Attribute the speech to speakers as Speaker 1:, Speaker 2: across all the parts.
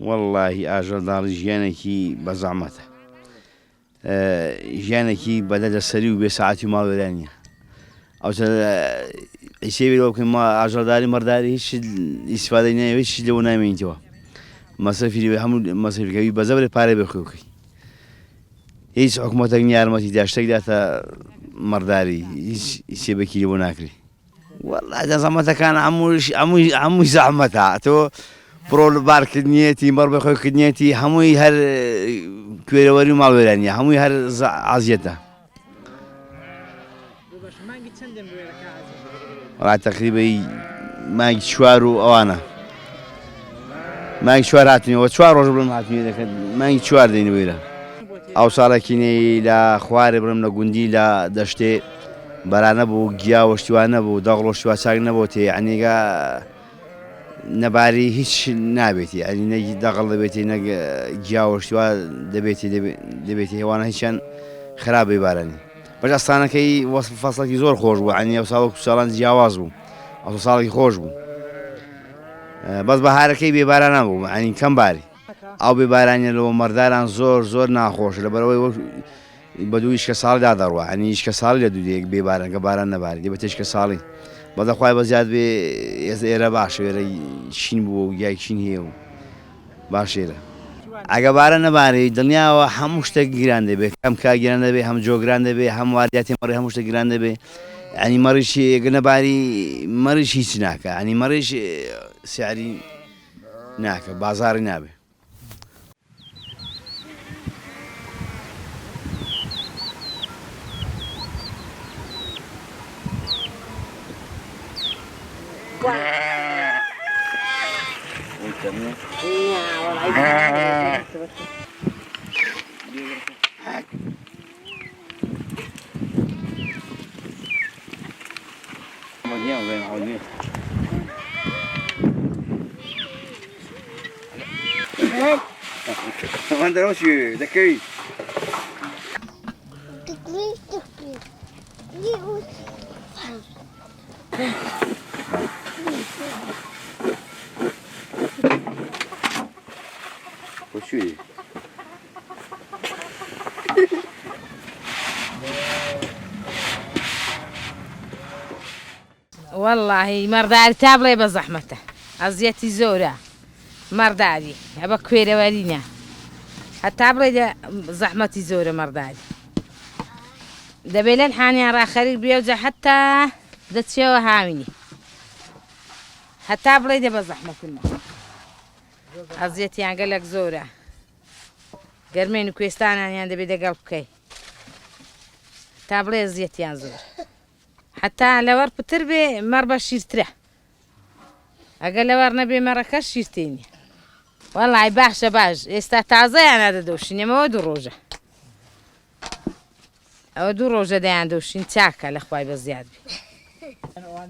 Speaker 1: وەڵڵاهی ئاژەڵداڕی ژیانێکی بە زەحمەتە، ژیانێکی بەدەستەسەری و بێسەعاتی ماڵوێران نییە. ئەوتە ئیسێویەوە بکەین ئاژەڵداری مەڕداری هیچ ئیسفادەی ناوێت هیچ لەوە نامێنیتەوە. مەسەفی هەموو مەسەفەکەوی بەزە بێ پارەی بخۆ بکەی. هیچ حکوومەتێک یارمەتی داشتێک داتە مەڕداری هیچ ئیسێبێکی لەوە ناکری. وەڵڵاهی زەحمەتەکان هەمووی زەحمەتە. تۆ پرۆل بارکردنیەتی مەڕ بەخۆیکردنیەتی هەمووی هەر کوێرەوەری و ماڵوێرانیە، هەمووی هەر عازیەتە. وڵات تەقریبەی مانگی 4 و ئەوانە مانگی 4 هاتنەوە 4 ڕۆژ بڵم هاتنی دەکەن مانگی 4 دەینەوەیرە. ئەو ساڵێکینەی لە خوارێ بڕم لە گوندی لە دەشتێ بەرانە بوو، گیاوەشتیوان نەبوو، دەغڵۆشتیوا چاک نەبوو تێ ئەنیگا نەباری هیچ نابێتی، ئەنی نەی دەغڵ دەبێتی نەک گیاوەشتیوا دەبێتی هێوانە هیچیان خراپی بارانی. بەش ئەستانەکەی فەسڵێکی زۆر خۆش بوو، ئەنی ئەو ساڵ ساڵان جیاواز بوو، ئەو ساڵێکی خۆش بوو. بەس بەهارەکەی بێباران نەبوو، ئەنی کەم باری. ئەو بێبارانیە لەوە مەڕداران زۆر ناخۆش لەبەرەوەی بە دوو ئیشکە ساڵیدا دەڕوە، ئەنی ئیشکە ساڵی لە دوودەیەک بێباران کە باران نەباری دێ بە تێشکە ساڵی. بەدەخوای بەزیاد بێ ئێرە باشە، ئێرە شین بووە و یای شین هەیە و باشێرە. ئەگە بارە نەبارێ دڵنیاوە هەموو شتێک گران دەبێت، هەم کا گران دەبێت، هەم جۆ گران دەبێت، هەم وارداتی مەڕی هەموو شتێک گران دەبێت. ئەنی مەڕیش ئەگە نەباری مەڕیش هیچ ناکە، ئەنی مەڕیش سیاری ناکە، بازاڕی نابێ. من دروشي ذكي وشو
Speaker 2: والله مەڕداری تا بڵێ بە زەحمەتە، ئەزیەتی زۆرە مەڕداری ئەبە کوێرەوەرینە، هەتا بڵێ زەحمەتی زۆرە مەڕداری. دەبێت لە حانیان ڕاخەریک بێوجە حتا دەچێەوە هاوینی، هەتا بڵێ دە بە زەحمەتمە. ئەزیەتیان گەلێک زۆرە، گەرمێن و کوێستانیان دەبێت دەگەڵ بکەی، تا بڵێ ئەزیەتیان زۆر. حتا لەوەر پتر بێ مەڕ بە شیرترە، ئەگە لەوەر نەبێ مەڕەکە شیرتێنی. وەڵای باشە باش، ئێستا تازەیان نادەدۆشین، ئەمەوە 2 ڕۆژە، ئەوە 2 ڕۆژە دەیان دۆشین، چاکە لە خوای بەزیاد بێ.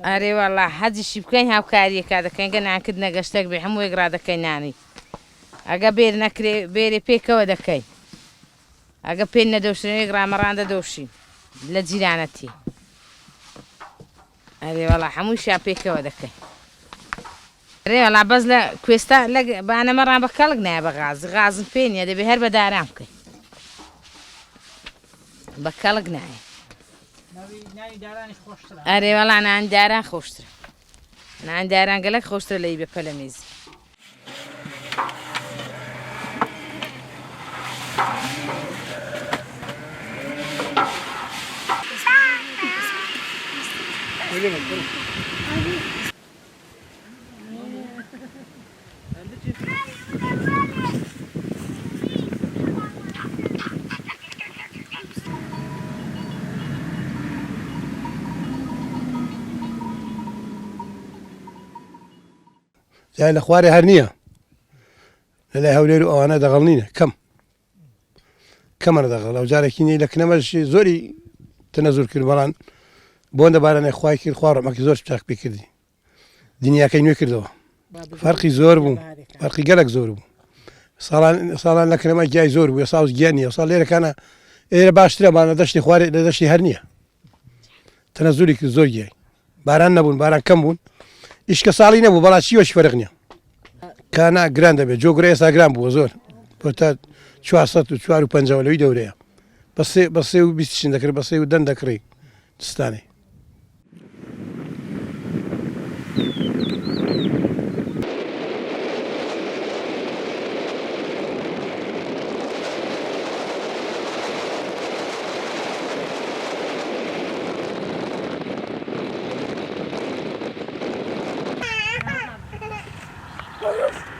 Speaker 2: ئەرێ وەڵا حەجیشی بکەین هاوکاریەکە دەکەین گە نانکرد نەگەشتێک بێ هەموویەک ڕادەکەین نانی. ئەگە بێر نەکرێ بێرێ پێکەوە دەکەین، ئەگە پێ نەدۆشرێک ڕامەڕان دەدۆشین لە جیرانەتی. ئەرێ وەڵا هەموویشیان پێکەوە دەکەین. ئەرێ وەڵا بەس لە کوێستا بانەمەڕان بە کەڵک نایە بە غازم پێ نییە، دەبێ هەر بە داران بکەین، بە کەڵک نایە. ئەرێ وەڵا نانی داران خۆشترە، نانی داران گەلێک خۆشترە لەی بە پەلەمێزی.
Speaker 3: جای لە خوارێ هەر نییە، لەلای هەولێر و ئەوانە دەغڵنینە کەمە دەغڵ. ئەو جارێکی نی لە کنەمەشی زۆری تەنەزور کرد، بەڵام بۆندە بارانێ خوای کرد، خوا ڕەحمەتی زۆر چاک پێ کردی، دنیاکەی نوێ کردەوە. فەرقی زۆر بوو، فەرقی گەلێک زۆر بوو. ساڵان لە کنەمە گیای زۆر بوو، ساوس گیان نییە. ساڵ لێرەکانە ئێرە باشترە، بانە دەشتی خوارێ لە دەشتی هەر نییە، تەنەزوری کرد زۆر گیای. باران نەبوون، باران کەم بوون، ئیشکە ساڵی نەبوو، بەڵام چیوەش فەرق نییە. کانا گران دەبێت جۆگرە ئێستا گران بووە زۆر بۆ تا 450 لەوی دەورەیە بە 320 دەکرێت بە 3 دەکڕی دستانی
Speaker 4: Yes.